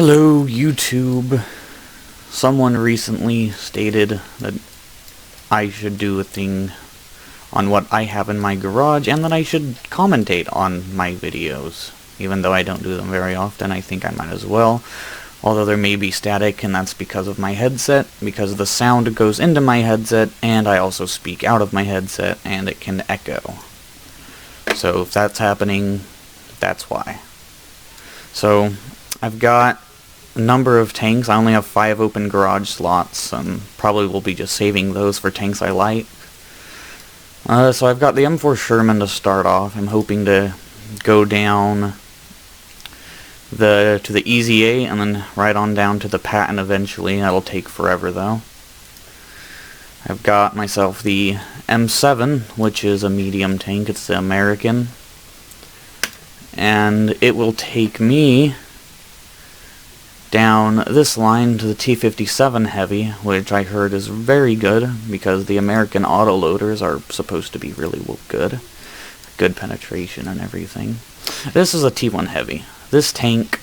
Hello, YouTube. Someone recently stated that I should do a thing on what I have in my garage, and that I should commentate on my videos. Even though I don't do them very often, I think I might as well. Although there may be static, and that's because of my headset, because the sound goes into my headset, and I also speak out of my headset, and it can echo. So if that's happening, that's why. So, I've got a number of tanks. I only have 5 open garage slots, and probably will be just saving those for tanks I like. So I've got the M4 Sherman to start off. I'm hoping to go down to the Easy 8 and then right on down to the Patton eventually. That'll take forever though. I've got myself the M7, which is a medium tank. It's the American. And it will take me down this line to the T57 Heavy, which I heard is very good, because the American autoloaders are supposed to be really good. Good penetration and everything. This is a T1 Heavy. This tank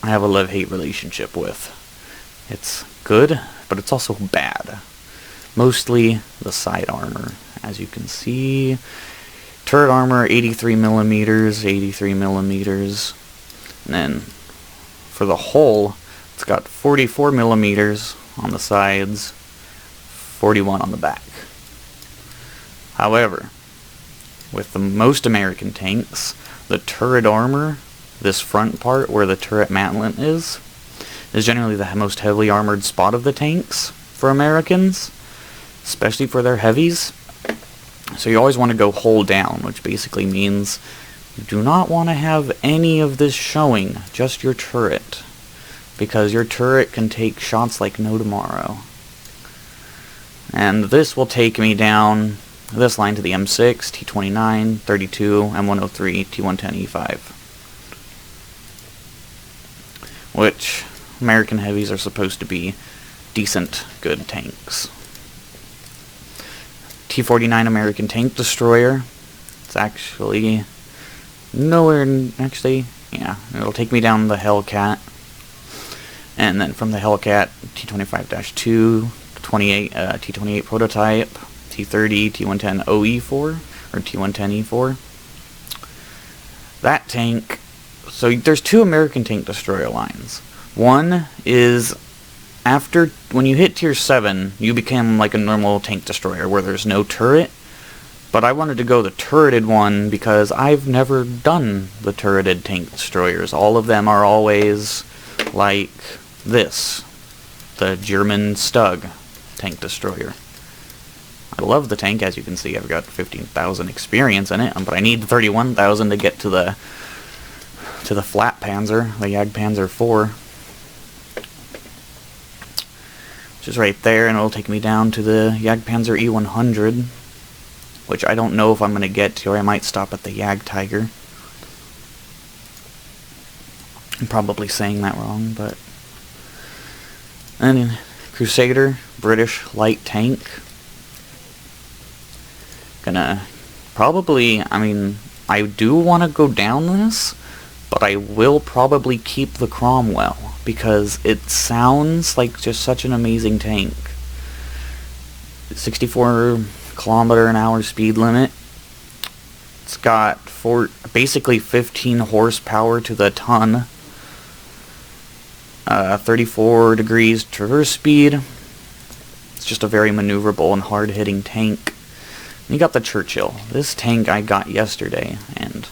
I have a love-hate relationship with. It's good, but it's also bad. Mostly the side armor. As you can see, turret armor 83 millimeters, 83 millimeters, and then for the hull, it's got 44 millimeters on the sides, 41 on the back. However, with the most American tanks, the turret armor, this front part where the turret mantlet is generally the most heavily armored spot of the tanks for Americans, especially for their heavies. So you always want to go hull down, which basically means you do not want to have any of this showing, just your turret, because your turret can take shots like no tomorrow. And this will take me down this line to the M6, T29, 32, M103, T110, E5. Which, American heavies are supposed to be decent, good tanks. T49 American Tank Destroyer. It's actually nowhere, yeah, it'll take me down the Hellcat. And then from the Hellcat, T25-2, 28, T28 prototype, T30, T110 OE4, or T110 E4. That tank, so there's 2 American Tank Destroyer lines. One is, when you hit tier 7, you become like a normal tank destroyer where there's no turret. But I wanted to go the turreted one because I've never done the turreted tank destroyers. All of them are always like this, the German Stug tank destroyer. I love the tank. As you can see, I've got 15,000 experience in it, but I need 31,000 to get to the flat Panzer, the Jagdpanzer IV. Which is right there, and it'll take me down to the Jagdpanzer E100, which I don't know if I'm going to get to, or I might stop at the Jagdtiger. I'm probably saying that wrong, but... And then Crusader, British light tank. Gonna probably, I do want to go down this, but I will probably keep the Cromwell, because it sounds like just such an amazing tank. 64 km/h speed limit. It's got basically 15 horsepower to the ton. 34 degrees traverse speed. It's just a very maneuverable and hard-hitting tank. And you got the Churchill. This tank I got yesterday, and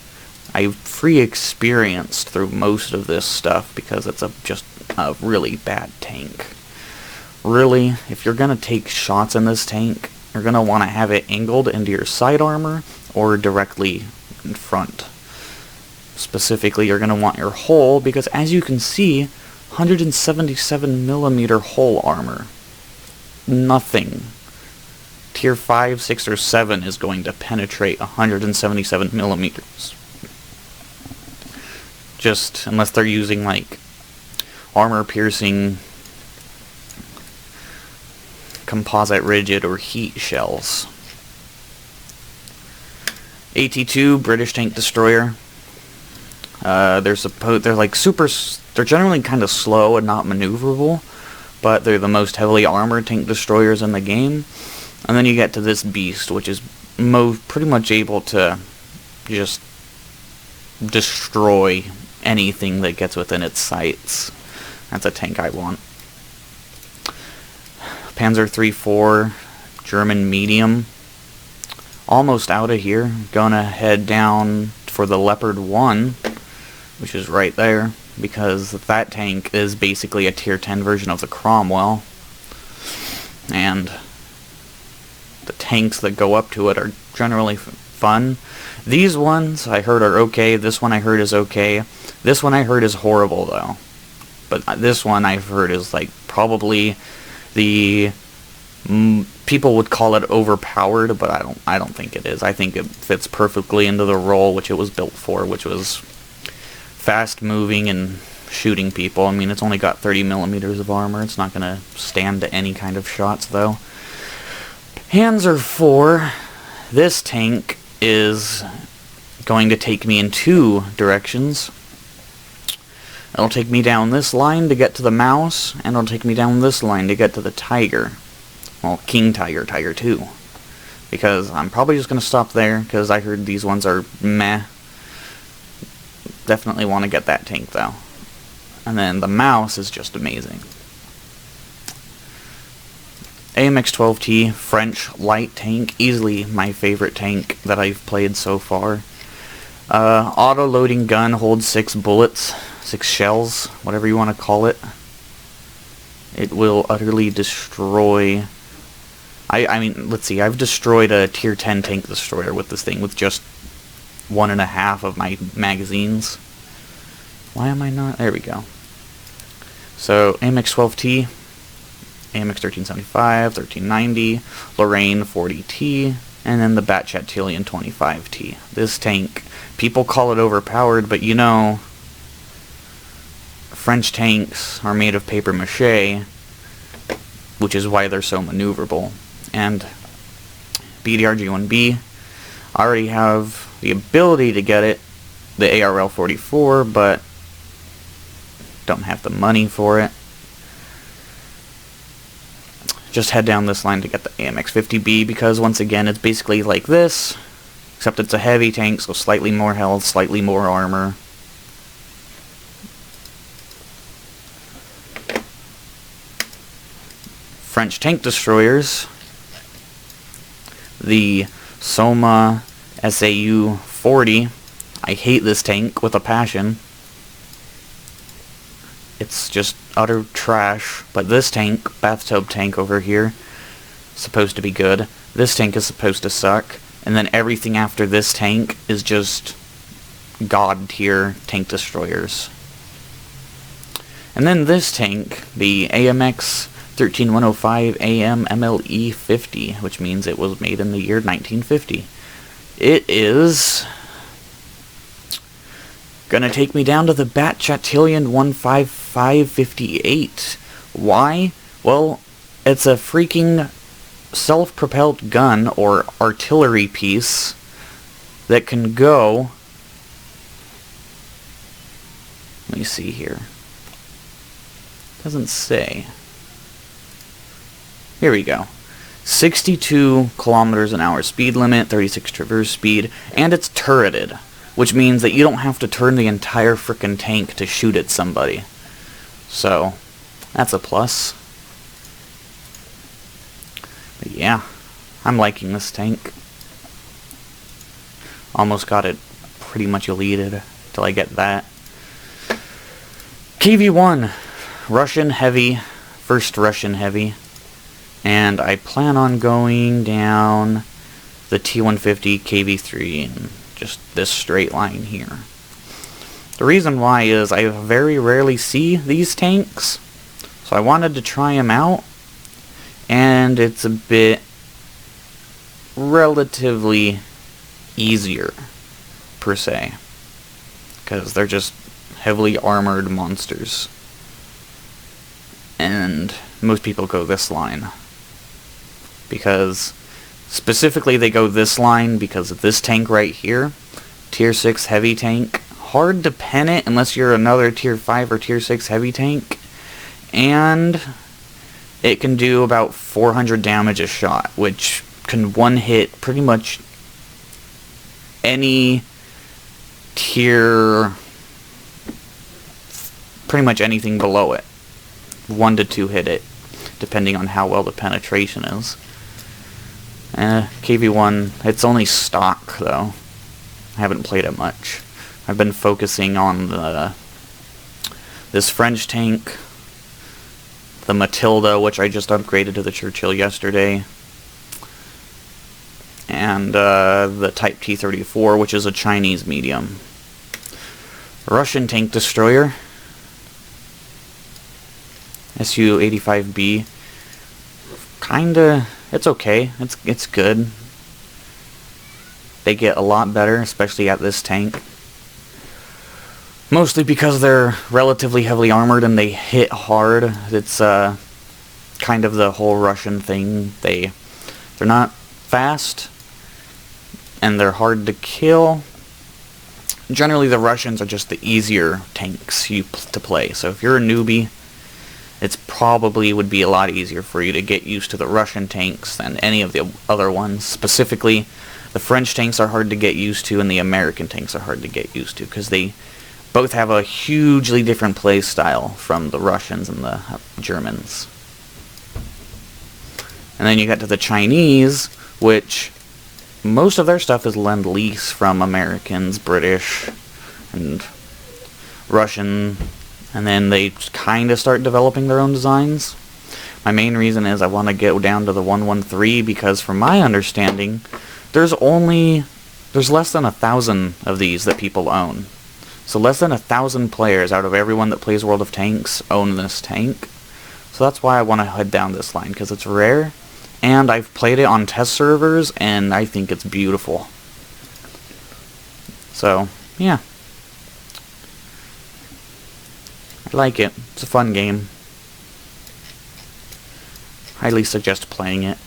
I free experienced through most of this stuff because it's just a really bad tank. Really, if you're going to take shots in this tank, you're going to want to have it angled into your side armor or directly in front. Specifically, you're going to want your hull, because as you can see, 177mm hull armor. Nothing. Tier 5, 6, or 7 is going to penetrate 177mm. Just, unless they're using, like, armor-piercing composite rigid or heat shells. AT-2 British Tank Destroyer. They're like they're generally kind of slow and not maneuverable, but they're the most heavily armored tank destroyers in the game. And then you get to this beast, which is pretty much able to just destroy anything that gets within its sights. That's a tank I want. Panzer 3-4, German medium. Almost out of here. Gonna head down for the Leopard 1, which is right there, because that tank is basically a tier 10 version of the Cromwell. And the tanks that go up to it are generally fun. These ones I heard are okay. This one I heard is okay. This one I heard is horrible though. But this one I've heard is like probably the people would call it overpowered, but I don't think it is. I think it fits perfectly into the role which it was built for, which was fast moving and shooting people. I mean, it's only got 30 millimeters of armor. It's not gonna stand to any kind of shots though. Panzer 4. This tank is going to take me in two directions. It'll take me down this line to get to the Mouse, and it'll take me down this line to get to the Tiger. Well, King Tiger, Tiger 2. Because I'm probably just going to stop there, because I heard these ones are meh. Definitely want to get that tank, though. And then the Mouse is just amazing. AMX-12T, French light tank, easily my favorite tank that I've played so far. Auto-loading gun holds 6 bullets, 6 shells, whatever you want to call it. It will utterly destroy... I mean, let's see, I've destroyed a tier 10 tank destroyer with this thing with just 1.5 of my magazines. Why am I not? There we go. So, AMX-12T, AMX-1375, 1390, Lorraine 40T, and then the Bat Chatilian 25T. This tank, people call it overpowered, but you know, French tanks are made of paper mache, which is why they're so maneuverable. And BDRG-1B, I already have the ability to get it, the ARL-44, but don't have the money for it. Just head down this line to get the AMX-50B, because once again it's basically like this, except it's a heavy tank, so slightly more health, slightly more armor. French tank destroyers, the Soma SAU-40. I hate this tank with a passion. It's just utter trash, but this tank, bathtub tank over here, is supposed to be good. This tank is supposed to suck, and then everything after this tank is just god tier tank destroyers. And then this tank, the AMX 13105 AM MLE 50, which means it was made in the year 1950. It is gonna take me down to the Bat Chatilian 15558. Why? Well, it's a freaking self-propelled gun or artillery piece that can go... Let me see here. Doesn't say. Here we go. 62 kilometers an hour speed limit, 36 traverse speed, and it's turreted, which means that you don't have to turn the entire frickin' tank to shoot at somebody. So, that's a plus. But yeah, I'm liking this tank. Almost got it pretty much deleted till I get that. KV-1, Russian heavy, first Russian heavy. And I plan on going down the T-150 KV-3 in just this straight line here. The reason why is I very rarely see these tanks, so I wanted to try them out, and it's a bit relatively easier, per se, because they're just heavily armored monsters. And most people go this line. Because specifically they go this line because of this tank right here, tier 6 heavy tank. hard to pen it unless you're another tier 5 or tier 6 heavy tank, and it can do about 400 damage a shot, which can one-hit pretty much any tier, pretty much anything below it. 1 to 2 hit it, depending on how well the penetration is. KV1, it's only stock, though. I haven't played it much. I've been focusing on this French tank, the Matilda, which I just upgraded to the Churchill yesterday, and the Type T-34, which is a Chinese medium. Russian tank destroyer, Su-85B. Kinda, it's okay. It's good. They get a lot better, especially at this tank. Mostly because they're relatively heavily armored and they hit hard. It's kind of the whole Russian thing. They're not fast, and they're hard to kill. Generally, the Russians are just the easier tanks to play. So if you're a newbie, it's probably would be a lot easier for you to get used to the Russian tanks than any of the other ones. Specifically, the French tanks are hard to get used to, and the American tanks are hard to get used to, because they both have a hugely different play style from the Russians and the Germans. And then you get to the Chinese, which most of their stuff is Lend-Lease from Americans, British, and Russian, and then they kind of start developing their own designs. My main reason is I want to get down to the 113, because from my understanding, there's less than 1,000 of these that people own. So less than 1,000 players out of everyone that plays World of Tanks own this tank. So that's why I want to head down this line, because it's rare, and I've played it on test servers, and I think it's beautiful. So, yeah. I like it. It's a fun game. Highly suggest playing it.